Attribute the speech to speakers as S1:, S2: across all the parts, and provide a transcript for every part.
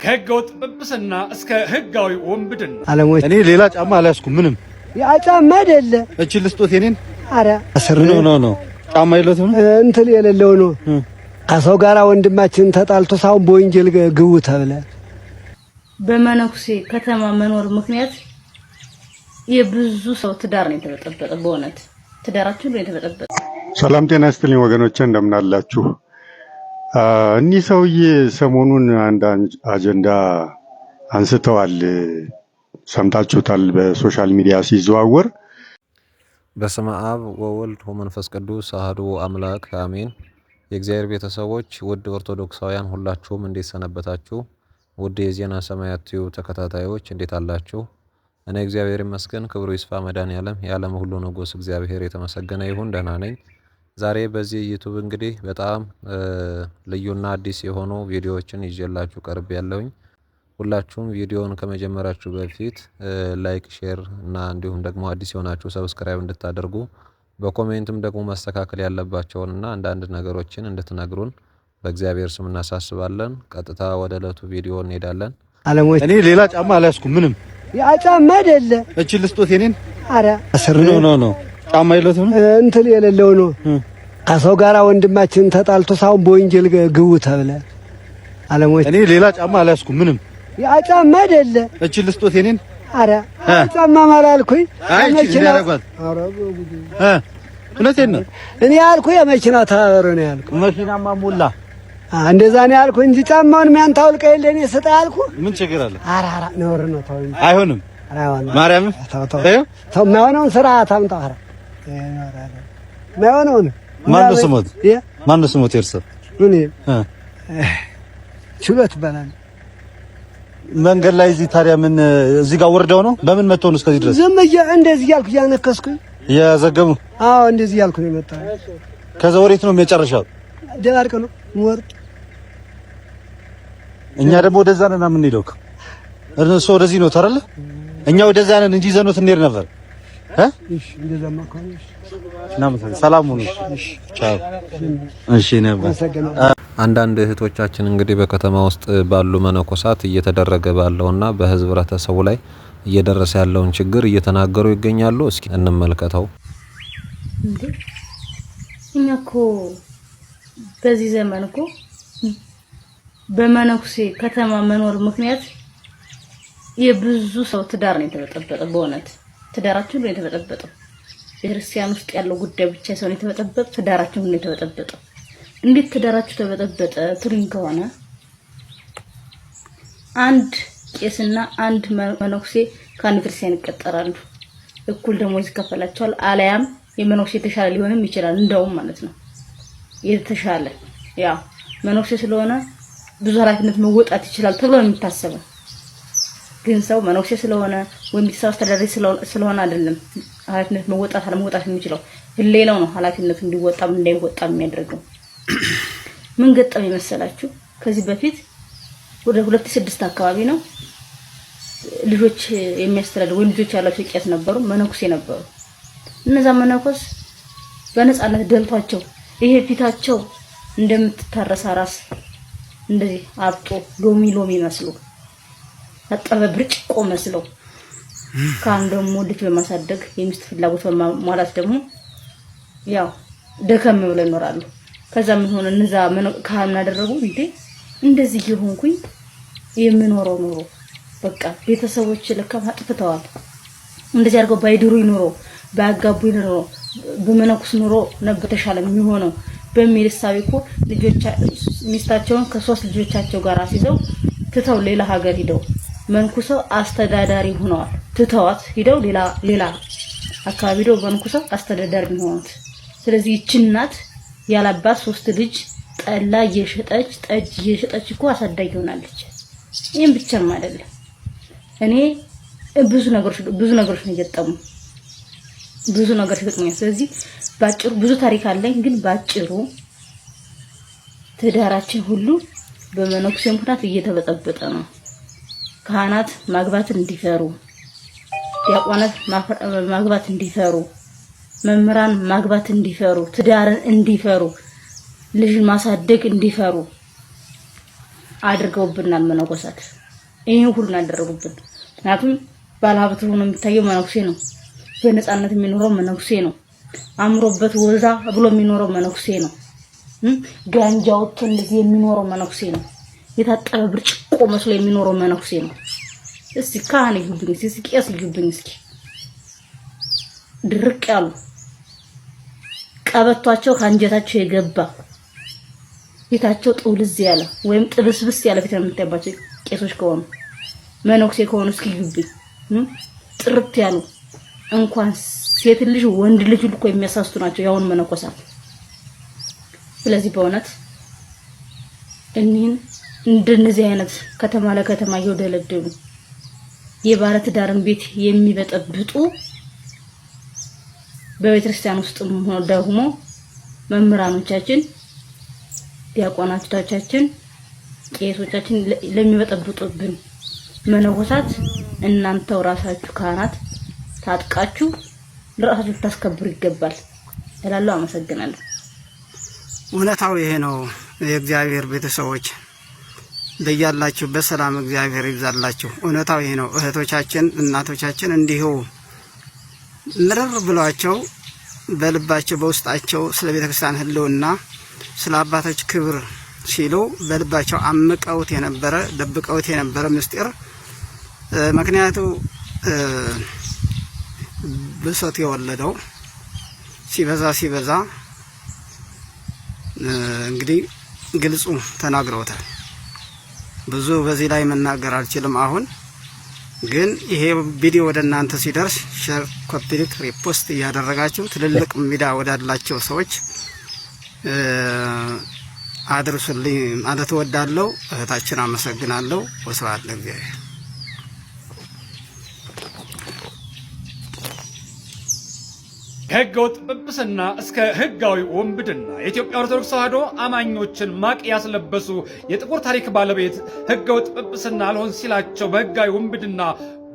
S1: ከህገወጥ ጥብስና እስከ ህጋዊ ወንብድና
S2: አለሞች እኔ ሌላ ጫማ አላስኩም ምንም
S3: ያ ጫማ አይደለ
S2: እቺ ልስጦት የኔን
S3: አረ
S2: ነው ጫማ የለውም
S3: እንትን የሌለው ነው ከሰው ጋራ ወንድማችን ተጣልቶ ሳውን በወንጀል ግቡ ተብለ
S4: በመነኩሴ ከተማ መኖር ምክንያት የብዙ ሰው ትዳር ነው የተበጠበጠ። በእውነት ትዳራችሁ ነው የተበጠበጠ።
S5: ሰላም ጤና ይስጥልኝ ወገኖቼ እንደምን አላችሁ? እኒህ ሰውዬ ሰሞኑን አንድ አጀንዳ አንስተዋል፣ ሰምታችሁታል በሶሻል ሚዲያ ሲዘዋወር።
S6: በስመ አብ ወወልድ ወመንፈስ ቅዱስ አሐዱ አምላክ አሜን። የእግዚአብሔር ቤተሰቦች ውድ ኦርቶዶክሳውያን ሁላችሁም እንዴት ሰነበታችሁ? ውድ የዜና ሰማያት ቲዩብ ተከታታዮች እንዴት አላችሁ? እኔ እግዚአብሔር ይመስገን ክብሩ ይስፋ መድኃኔዓለም የዓለም ሁሉ ንጉስ እግዚአብሔር የተመሰገነ ይሁን ደህና ነኝ። ዛሬ በዚህ ዩቲዩብ እንግዲህ በጣም ልዩና አዲስ የሆኑ ቪዲዮዎችን ይዤላችሁ ቀርብ ያለውኝ። ሁላችሁም ቪዲዮውን ከመጀመራችሁ በፊት ላይክ፣ ሼር እና እንዲሁም ደግሞ አዲስ የሆናችሁ ሰብስክራይብ እንድታደርጉ በኮሜንትም ደግሞ ማስተካከል ያለባቸውንና አንዳንድ ነገሮችን እንድትነግሩን በእግዚአብሔር ስም እናሳስባለን። ቀጥታ ወደ ዕለቱ ቪዲዮ እንሄዳለን።
S2: አለሞች እኔ ሌላ ጫማ አላስኩም ምንም
S3: ያ ጫማ አይደለ
S2: እቺ ልስጦት የኔን
S3: አረ
S2: ነው ጫማ የለውም
S3: እንትን የሌለው ነው ከሰው ጋራ ወንድማችን ተጣልቶ ሳውን በወንጀል ግቡ ተብለ አለሞች እኔ
S2: ሌላ ጫማ አላስኩም ምንም
S3: ያ ጫማ አይደለ
S2: እቺ ልስጦት የኔን
S3: አረ ጫማ ማላልኩኝ
S2: መኪና
S3: አረ
S2: እውነቴን ነው
S3: እኔ ያልኩኝ የመኪና ታወረ ነው ያልኩኝ
S2: መኪናማ ሞላ
S3: እንደዛ ነው ያልኩኝ እንጂ ጫማውን ማን ታውልቀው የለኔ ስጣ ያልኩ
S2: ምን ችግር አለ?
S3: አራ ነውር ነው ታው
S2: አይሆንም ማርያም
S3: ታው ማውነው ስራ ታምጣ አራ ማውነው ማን ስሞት ይርሰ ምን ችሎት ባላን
S2: መንገድ ላይ እዚህ ታዲያ ምን እዚህ ጋር ወርደው ነው በምን መጥተው ነው እስከዚህ ድረስ
S3: ዝም እንደዚህ ያልኩ ያነከስኩኝ
S2: ያዘገሙ
S3: አዎ እንደዚህ ያልኩ ነው የመጣው።
S2: ከዛ ወሬት ነው የሚያጨርሻው
S3: ደባርቅ ነው ወርቅ
S2: እኛ ደግሞ ወደዛ ነን የምንሄደው እርሶ ወደዚህ ነው ታረለ እኛ ወደዛ ነን እንጂ ዘኖት እንሄድ ነበር እሺ እንደዛ ማካነሽ ሰላም ሁኑ ቻው እሺ ነበር።
S6: አንዳንድ እህቶቻችን እንግዲህ በከተማ ውስጥ ባሉ መነኮሳት እየተደረገ ባለውና በህዝብ ህብረተሰቡ ላይ እየደረሰ ያለውን ችግር እየተናገሩ ይገኛሉ። እስኪ እንመልከተው።
S4: እኛ እኮ በዚህ ዘመን እኮ በመነኩሴ ከተማ መኖር ምክንያት የብዙ ሰው ትዳር ነው የተበጠበጠ። በእውነት ትዳራችሁ ነው የተበጠበጠ። በክርስቲያን ውስጥ ያለው ጉዳይ ብቻ ሳይሆን የተበጠበጠ ትዳራችሁ ነው የተበጠበጠ። እንዴት ትዳራችሁ ተበጠበጠ ትሪን ከሆነ አንድ ቄስና አንድ መነኩሴ ከአንድ ክርስቲያን ይቀጠራሉ። እኩል ደሞዝ ይከፈላቸዋል። አለያም የመነኩሴ የተሻለ ሊሆንም ይችላል። እንደውም ማለት ነው የተሻለ ያው መነኩሴ ስለሆነ ብዙ ኃላፊነት መወጣት ይችላል ተብሎ ነው የሚታሰበው። ግን ሰው መነኩሴ ስለሆነ ወይም ቤተሰብ አስተዳዳሪ ስለሆነ አይደለም ኃላፊነት መወጣት አለመወጣት የሚችለው ሌላው ነው ኃላፊነቱ እንዲወጣም እንዳይወጣም የሚያደርገው። ምን ገጠመ ይመስላችሁ? ከዚህ በፊት ወደ 2006 አካባቢ ነው ልጆች የሚያስተዳድሩ ወይ ልጆች ያላቸው ቄስ ነበሩ፣ መነኩሴ ነበሩ። እነዛ መነኮስ በነፃነት ደልቷቸው ይሄ ፊታቸው እንደምትታረሳ ራስ እንደዚህ አብጦ ሎሚ መስሎ አጠበ ብርጭቆ መስሎ ካንደሞ ልጅ በማሳደግ የሚስት ፍላጎት በማሟላት ደግሞ ያው ደከም ብለው ይኖራሉ። ከዛ ምን ሆነ እነዛ ካህን አደረጉ እንዴ እንደዚህ ይሆንኩኝ የምኖረው ኑሮ በቃ ቤተሰቦች ለካ አጥፍተዋል እንደዚህ አድርገው ባይድሩ ይኖሩ ባያጋቡ ይኖሩ በመነኩስ ኑሮ ነበር ተሻለ የሚሆነው በሚል ሳቢኮ ልጆች ሚስታቸውን ከሶስት ልጆቻቸው ጋር አስይዘው ትተው ሌላ ሀገር ሄደው መንኩሰው አስተዳዳሪ ሆነዋል። ትተዋት ሄደው ሌላ አካባቢ ሄደው መንኩሰው አስተዳዳሪ ሆነዋል። ስለዚህ ይህች እናት ያላባት ሶስት ልጅ ጠላ እየሸጠች ጠጅ እየሸጠች እኮ አሳዳጊ ሆናለች። ይሄን ብቻም አይደለም እኔ ብዙ ነገሮች ነው የገጠሙ ብዙ ነገር ተገጥሞኛል። ስለዚህ ባጭሩ ብዙ ታሪክ አለኝ፣ ግን ባጭሩ ትዳራችን ሁሉ በመነኩሴ ምክንያት እየተበጠበጠ ነው። ካህናት ማግባት እንዲፈሩ፣ ዲያቆናት ማግባት እንዲፈሩ፣ መምህራን ማግባት እንዲፈሩ፣ ትዳርን እንዲፈሩ፣ ልጅ ማሳደግ እንዲፈሩ አድርገውብናል መነኮሳት ይሄን ሁሉ ያደረጉብን ምክንያቱም ባለሀብት ሆኖ የሚታየው መነኩሴ ነው በነጻነት የሚኖረው መነኩሴ ነው አምሮበት ወዛ ብሎ የሚኖረው መነኩሴ ነው ጋንጃው እንደዚህ የሚኖረው መነኩሴ ነው የታጠበ ብርጭቆ መስሎ የሚኖረው መነኩሴ ነው እስቲ ካህን ይሁብኝ እስቲ ቄስ ይሁብኝ እስኪ ድርቅ ያሉ ቀበቷቸው ካንጀታቸው የገባ ፊታቸው ጥውልዝ ያለ ወይም ጥብስብስ ያለ ፊት የምታይባቸው ቄሶች ከሆኑ መነኩሴ ከሆኑ እስኪ ይሁብኝ ጥርት ያሉ እንኳን ሴት ልጅ ወንድ ልጅ ልኮ የሚያሳስቱ ናቸው ያውን መነኮሳት ስለዚህ በእውነት እኒን እንደነዚህ አይነት ከተማ ለከተማ እየወደለደሉ የባረት ዳርን ቤት የሚበጠብጡ በቤተክርስቲያን ውስጥም ሆነ ደግሞ መምህራኖቻችን ዲያቆናቶቻችን ቄሶቻችን ለሚበጠብጡብን መነኮሳት እናንተው ራሳችሁ ካህናት ታጥቃችሁ ለራሳችሁ ታስከብሩ ይገባል እላለሁ አመሰግናለሁ
S7: እውነታው ይሄ ነው የእግዚአብሔር ቤተሰቦች በያላችሁ በሰላም እግዚአብሔር ይብዛላችሁ እውነታው ይሄ ነው እህቶቻችን እናቶቻችን እንዲሁ ምርር ብሏቸው በልባቸው በውስጣቸው ስለ ቤተክርስቲያን ህልውና ስለ አባቶች ክብር ሲሉ በልባቸው አምቀውት የነበረ ደብቀውት የነበረ ምስጢር ምክንያቱ ብሶት የወለደው ሲበዛ እንግዲህ ግልጹ ተናግረውታል ብዙ በዚህ ላይ መናገር አልችልም አሁን ግን ይሄ ቪዲዮ ወደ እናንተ ሲደርስ ሼር ኮፒ ሊንክ ሪፖስት ያደረጋችሁ ትልልቅ ሚዲያ ወዳላቸው ሰዎች አድርሱልኝ ማለት ወዳለው እህታችን አመሰግናለሁ ወስብሐት ለእግዚአብሔር
S1: ከህገወጥ ጵጵስና እስከ ህጋዊ ወንብድና የኢትዮጵያ ኦርቶዶክስ ተዋሕዶ አማኞችን ማቅ ያስለበሱ የጥቁር ታሪክ ባለቤት ህገወጥ ጵጵስና አልሆን ሲላቸው በህጋዊ ወንብድና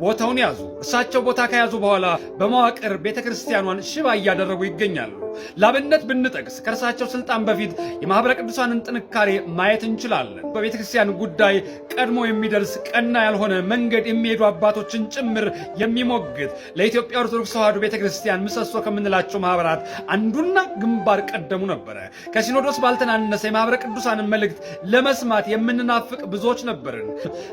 S1: ቦታውን ያዙ። እሳቸው ቦታ ከያዙ በኋላ በመዋቅር ቤተክርስቲያኗን ሽባ እያደረጉ ይገኛሉ። ላብነት ብንጠቅስ ከእርሳቸው ስልጣን በፊት የማህበረ ቅዱሳንን ጥንካሬ ማየት እንችላለን። በቤተክርስቲያን ጉዳይ ቀድሞ የሚደርስ ቀና ያልሆነ መንገድ የሚሄዱ አባቶችን ጭምር የሚሞግት ለኢትዮጵያ ኦርቶዶክስ ተዋሕዶ ቤተክርስቲያን ምሰሶ ከምንላቸው ማህበራት አንዱና ግንባር ቀደሙ ነበረ። ከሲኖዶስ ባልተናነሰ የማህበረ ቅዱሳንን መልእክት ለመስማት የምንናፍቅ ብዙዎች ነበርን።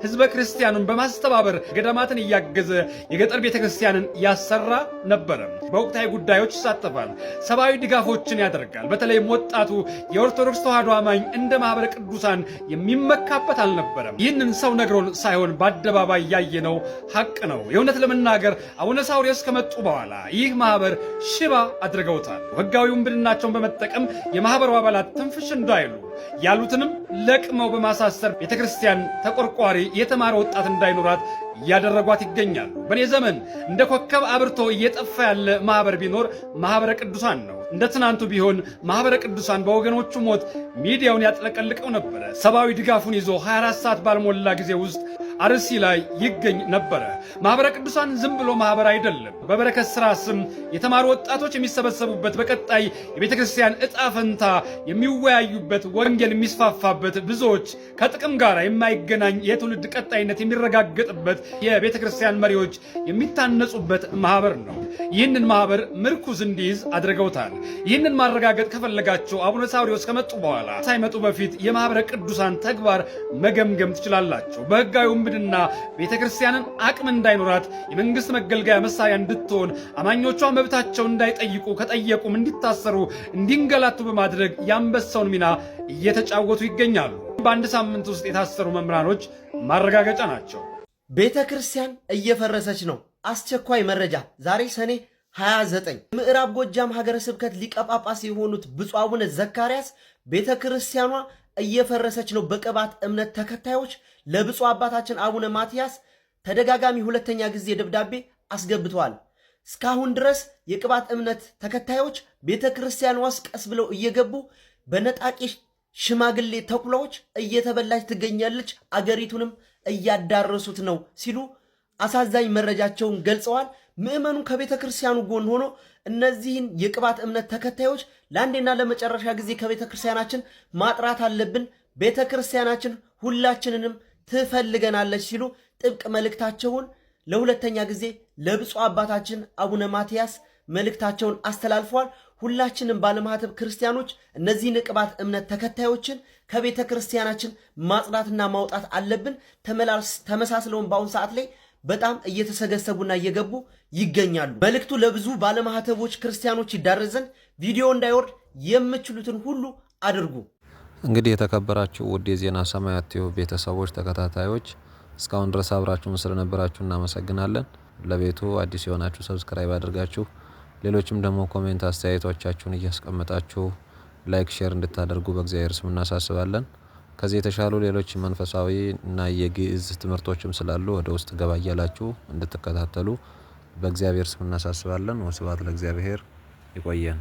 S1: ህዝበ ክርስቲያኑን በማስተባበር ገዳማትን እያገዘ የገጠር ቤተክርስቲያንን ያሰራ ነበረ። በወቅታዊ ጉዳዮች ይሳተፋል። ሰብአዊ ድጋፎችን ያደርጋል። በተለይም ወጣቱ የኦርቶዶክስ ተዋሕዶ አማኝ እንደ ማህበረ ቅዱሳን የሚመካበት አልነበረም። ይህንን ሰው ነግሮን ሳይሆን በአደባባይ ያየነው ሐቅ ነው። የእውነት ለመናገር አቡነ ሳዊሮስ ከመጡ በኋላ ይህ ማህበር ሽባ አድርገውታል። ህጋዊ ውንብድናቸውን በመጠቀም የማህበሩ አባላት ትንፍሽ እንዳይሉ ያሉትንም ለቅመው በማሳሰር ቤተክርስቲያን ተቆርቋሪ የተማረ ወጣት እንዳይኖራት ያደረጓት ይገኛሉ። በኔ ዘመን እንደ ኮከብ አብርቶ እየጠፋ ያለ ማህበር ቢኖር ማህበረ ቅዱሳን ነው። እንደ ትናንቱ ቢሆን ማህበረ ቅዱሳን በወገኖቹ ሞት ሚዲያውን ያጥለቀልቀው ነበረ። ሰብአዊ ድጋፉን ይዞ 24 ሰዓት ባልሞላ ጊዜ ውስጥ አርሲ ላይ ይገኝ ነበረ። ማህበረ ቅዱሳን ዝም ብሎ ማህበር አይደለም። በበረከት ስራ ስም የተማሩ ወጣቶች የሚሰበሰቡበት፣ በቀጣይ የቤተ ክርስቲያን ዕጣ ፈንታ የሚወያዩበት፣ ወንጌል የሚስፋፋበት፣ ብዙዎች ከጥቅም ጋር የማይገናኝ የትውልድ ቀጣይነት የሚረጋገጥበት፣ የቤተ ክርስቲያን መሪዎች የሚታነጹበት ማህበር ነው። ይህንን ማህበር ምርኩዝ እንዲይዝ አድርገውታል። ይህንን ማረጋገጥ ከፈለጋቸው አቡነ ሳዊሮስ ከመጡ በኋላ ሳይመጡ በፊት የማህበረ ቅዱሳን ተግባር መገምገም ትችላላችሁ። በህጋዊ ውንብድና ቤተክርስቲያንን አቅም እንዳይኖራት የመንግስት መገልገያ መሳሪያ እንድትሆን አማኞቿ መብታቸው እንዳይጠይቁ ከጠየቁም እንዲታሰሩ እንዲንገላቱ በማድረግ የአንበሳውን ሚና እየተጫወቱ ይገኛሉ። በአንድ ሳምንት ውስጥ የታሰሩ መምህራኖች ማረጋገጫ ናቸው።
S8: ቤተክርስቲያን እየፈረሰች ነው። አስቸኳይ መረጃ ዛሬ ሰኔ 29 ምዕራብ ጎጃም ሀገረ ስብከት ሊቀ ጳጳስ የሆኑት ብፁዕ አቡነ ዘካርያስ ቤተክርስቲያኗ እየፈረሰች ነው በቅባት እምነት ተከታዮች ለብፁዕ አባታችን አቡነ ማትያስ ተደጋጋሚ ሁለተኛ ጊዜ ደብዳቤ አስገብተዋል። እስካሁን ድረስ የቅባት እምነት ተከታዮች ቤተክርስቲያኗ ውስጥ ቀስ ብለው እየገቡ በነጣቂ ሽማግሌ ተኩላዎች እየተበላች ትገኛለች፣ አገሪቱንም እያዳረሱት ነው ሲሉ አሳዛኝ መረጃቸውን ገልጸዋል። ምዕመኑ ከቤተ ክርስቲያኑ ጎን ሆኖ እነዚህን የቅባት እምነት ተከታዮች ለአንዴና ለመጨረሻ ጊዜ ከቤተ ክርስቲያናችን ማጥራት አለብን። ቤተ ክርስቲያናችን ሁላችንንም ትፈልገናለች ሲሉ ጥብቅ መልእክታቸውን ለሁለተኛ ጊዜ ለብፁዕ አባታችን አቡነ ማትያስ መልእክታቸውን አስተላልፈዋል። ሁላችንም ባለማህተብ ክርስቲያኖች እነዚህ ንቅባት እምነት ተከታዮችን ከቤተ ክርስቲያናችን ማጽዳትና ማውጣት አለብን። ተመሳስለውን በአሁኑ ሰዓት ላይ በጣም እየተሰገሰቡና እየገቡ ይገኛሉ። መልእክቱ ለብዙ ባለማህተቦች ክርስቲያኖች ይዳረስ ዘንድ ቪዲዮ እንዳይወርድ የምትችሉትን ሁሉ አድርጉ።
S6: እንግዲህ የተከበራችሁ ውድ የዜና ሰማያት ቲዩብ ቤተሰቦች ተከታታዮች እስካሁን ድረስ አብራችሁን ስለነበራችሁ እናመሰግናለን። ለቤቱ አዲስ የሆናችሁ ሰብስክራይብ አድርጋችሁ ሌሎችም ደግሞ ኮሜንት አስተያየቶቻችሁን እያስቀመጣችሁ ላይክ ሼር እንድታደርጉ በእግዚአብሔር ስም እናሳስባለን። ከዚህ የተሻሉ ሌሎች መንፈሳዊ እና የግዕዝ ትምህርቶችም ስላሉ ወደ ውስጥ ገባ እያላችሁ እንድትከታተሉ በእግዚአብሔር ስም እናሳስባለን። ወስብሐት ለእግዚአብሔር። ይቆየን።